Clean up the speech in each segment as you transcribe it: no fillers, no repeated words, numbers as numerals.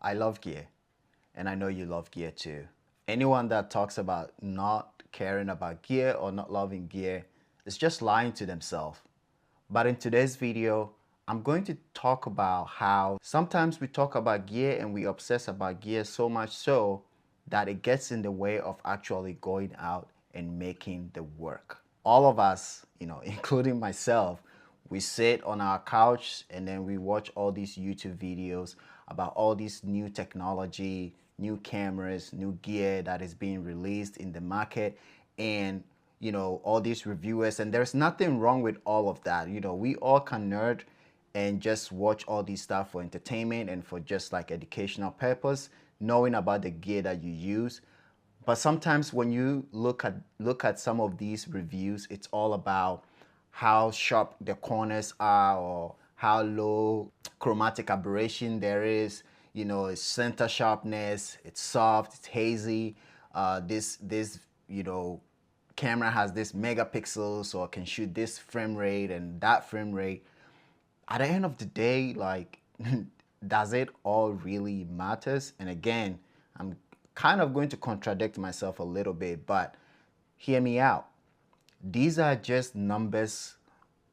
I love gear, and I know you love gear too. Anyone that talks about not caring about gear or not loving gear is just lying to themselves. But in today's video, I'm going to talk about how sometimes we talk about gear and we obsess about gear so much so that it gets in the way of actually going out and making the work. All of us, including myself, we sit on our couch and then we watch all these YouTube videos about all this new technology, new cameras, new gear that is being released in the market, and all these reviewers. And there's nothing wrong with all of that. We all can nerd and just watch all these stuff for entertainment and for just like educational purpose, knowing about the gear that you use. But sometimes when you look at some of these reviews, it's all about how sharp the corners are or how low chromatic aberration there is. It's center sharpness, it's soft, it's hazy. This camera has this megapixels, so it can shoot this frame rate and that frame rate. At the end of the day, like, does it all really matters? And again, I'm kind of going to contradict myself a little bit, but hear me out. These are just numbers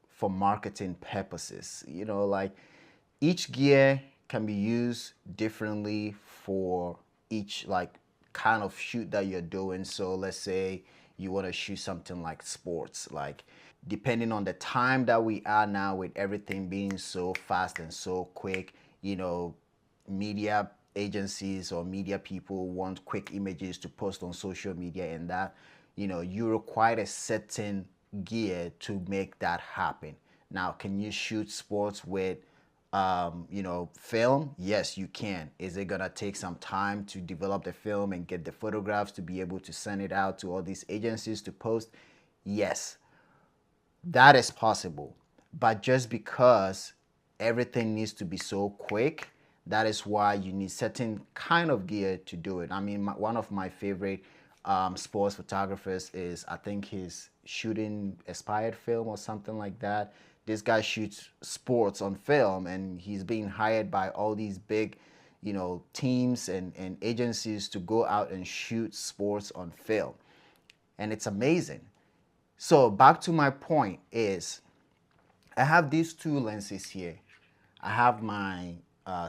for marketing purposes. Like, each gear can be used differently for each like kind of shoot that you're doing. So let's say you want to shoot something like sports, like depending on the time that we are now with everything being so fast and so quick, media agencies or media people want quick images to post on social media, and that you require a certain gear to make that happen. Now, can you shoot sports with film? Yes, you can. Is it gonna take some time to develop the film and get the photographs to be able to send it out to all these agencies to post? Yes, that is possible. But just because everything needs to be so quick, that is why you need certain kind of gear to do it. I mean, one of my favorite sports photographers is, I think he's shooting expired film or something like that. This guy shoots sports on film, and he's being hired by all these big, teams and agencies to go out and shoot sports on film. And it's amazing. So back to my point is, I have these two lenses here. I have my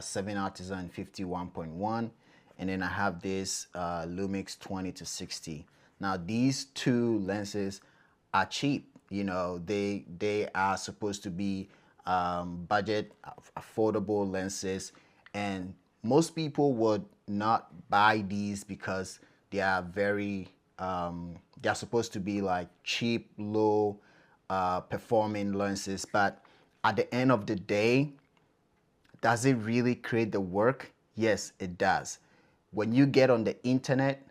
7 Artisan 51.1, and then I have this Lumix 20 to 60. Now these two lenses are cheap. They are supposed to be budget affordable lenses, and most people would not buy these because they are they are supposed to be like cheap, low performing lenses. But at the end of the day, does it really create the work? Yes, it does. When you get on the internet,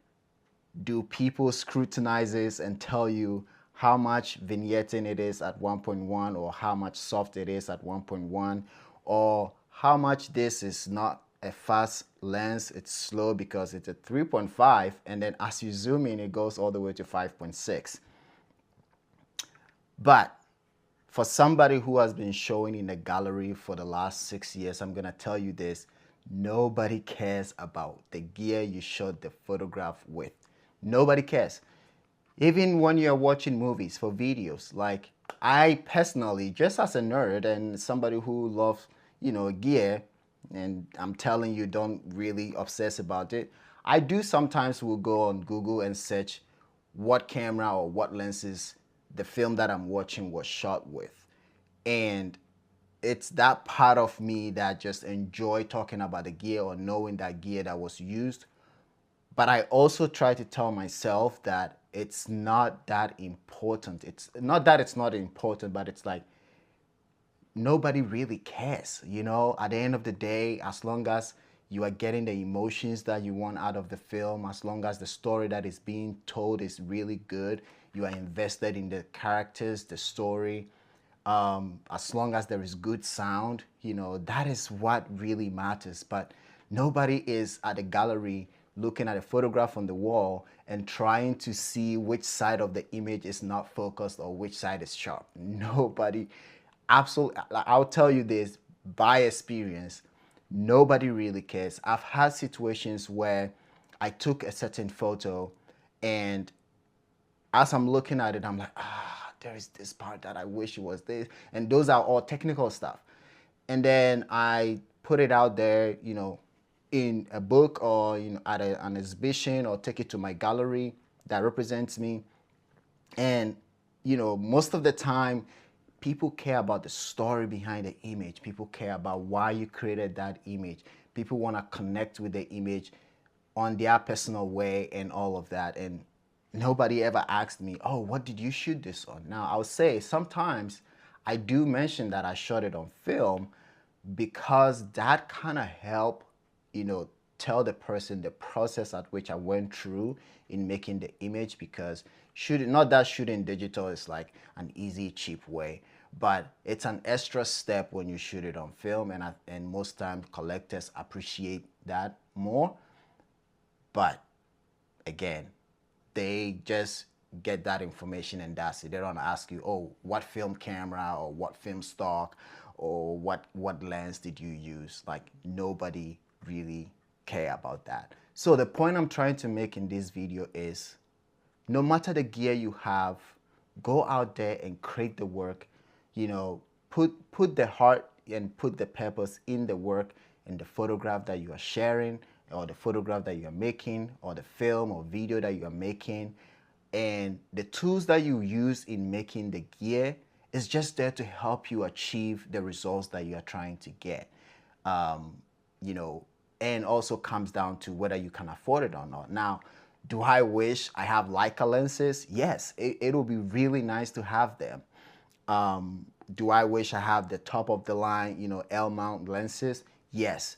do people scrutinize this and tell you how much vignetting it is at 1.1, or how much soft it is at 1.1, or how much this is not a fast lens, it's slow because it's a 3.5, and then as you zoom in, it goes all the way to 5.6. But for somebody who has been showing in the gallery for the last 6 years, I'm gonna tell you this: nobody cares about the gear you shot the photograph with. Nobody cares. Even when you're watching movies for videos, like I personally, just as a nerd and somebody who loves, gear, and I'm telling you, don't really obsess about it. I do sometimes will go on Google and search what camera or what lenses the film that I'm watching was shot with. And it's that part of me that just enjoy talking about the gear or knowing that gear that was used. But I also try to tell myself that it's not that important. It's not that it's not important, but it's like nobody really cares. At the end of the day, as long as you are getting the emotions that you want out of the film, as long as the story that is being told is really good, you are invested in the characters, the story, as long as there is good sound, that is what really matters. But nobody is at the gallery looking at a photograph on the wall and trying to see which side of the image is not focused or which side is sharp. Nobody, absolutely, I'll tell you this by experience, Nobody really cares. I've had situations where I took a certain photo, and as I'm looking at it, I'm like, there is this part that I wish it was this. And those are all technical stuff. And then I put it out there, in a book, or at an exhibition, or take it to my gallery that represents me. And most of the time, people care about the story behind the image. People care about why you created that image. People want to connect with the image on their personal way and all of that. And nobody ever asked me, oh, what did you shoot this on? Now, I would say sometimes I do mention that I shot it on film, because that kind of help, tell the person the process at which I went through in making the image. Because shooting, not that shooting digital is like an easy, cheap way, but it's an extra step when you shoot it on film, and most times collectors appreciate that more. But again, they just get that information and that's it. They don't ask you, oh, what film camera, or what film stock, or what lens did you use? Like, nobody really care about that. So the point I'm trying to make in this video is, no matter the gear you have, go out there and create the work. Put the heart and put the purpose in the work, and the photograph that you are sharing, or the photograph that you are making, or the film or video that you are making. And the tools that you use in making the gear is just there to help you achieve the results that you are trying to get. And also comes down to whether you can afford it or not. Now, do I wish I have Leica lenses? Yes, it'll be really nice to have them. Do I wish I have the top of the line, L mount lenses? Yes.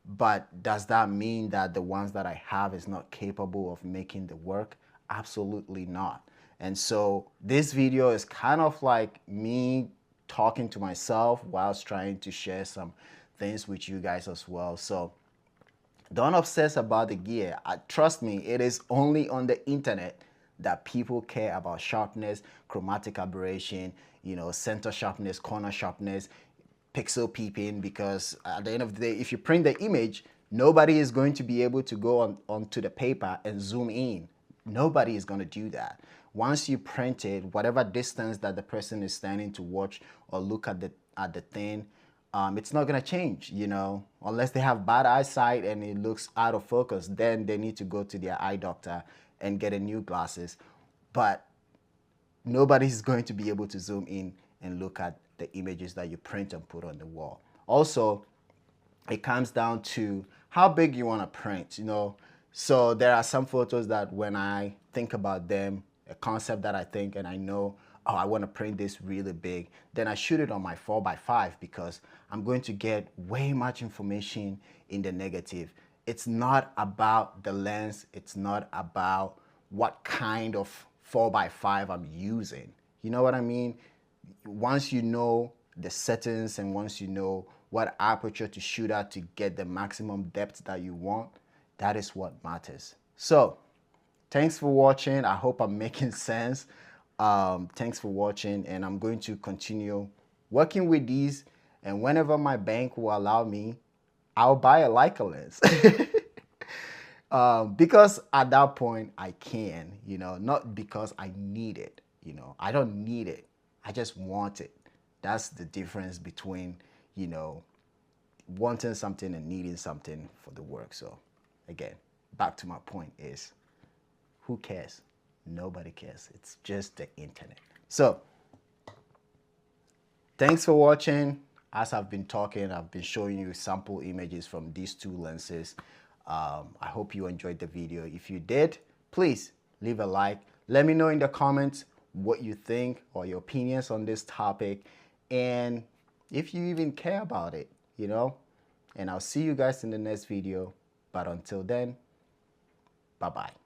But does that mean that the ones that I have is not capable of making the work? Absolutely not. And so this video is kind of like me talking to myself whilst trying to share some things with you guys as well. So don't obsess about the gear. Trust me, it is only on the internet that people care about sharpness, chromatic aberration, center sharpness, corner sharpness, pixel peeping. Because at the end of the day, if you print the image, nobody is going to be able to go onto the paper and zoom in. Nobody is going to do that. Once you print it, whatever distance that the person is standing to watch or look at the thing, it's not going to change, unless they have bad eyesight and it looks out of focus. Then they need to go to their eye doctor and get a new glasses. But nobody's going to be able to zoom in and look at the images that you print and put on the wall. Also, it comes down to how big you want to print, So there are some photos that when I think about them, a concept that I think and I know, oh, I want to print this really big, then I shoot it on my 4x5, because I'm going to get way much information in the negative. It's not about the lens. It's not about what kind of 4x5 I'm using. You know what I mean? Once you know the settings, and once you know what aperture to shoot at to get the maximum depth that you want, that is what matters. So thanks for watching. I hope I'm making sense. Thanks for watching, and I'm going to continue working with these, and whenever my bank will allow me, I'll buy a Leica lens. Because at that point I can, not because I need it. I don't need it. I just want it. That's the difference between, wanting something and needing something for the work. So again, back to my point is, who cares? Nobody cares. It's just the internet. So thanks for watching. As I've been talking, I've been showing you sample images from these two lenses. I hope you enjoyed the video. If you did, please leave a like. Let me know in the comments what you think or your opinions on this topic, and if you even care about it, and I'll see you guys in the next video. But until then, bye-bye.